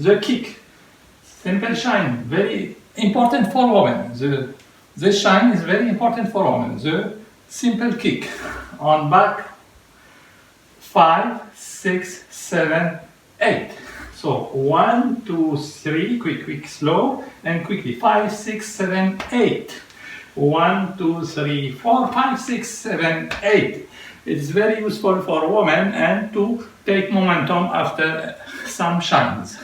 the kick, simple shine, very important for women. The shine is very important for women. The simple kick on back, 5, 6, 7, 8. So 1, 2, 3, quick, slow, and quickly. 5, 6, 7, 8. 1, 2, 3, 4, 5, 6, 7, 8. It's very useful for women and to take momentum after some shines.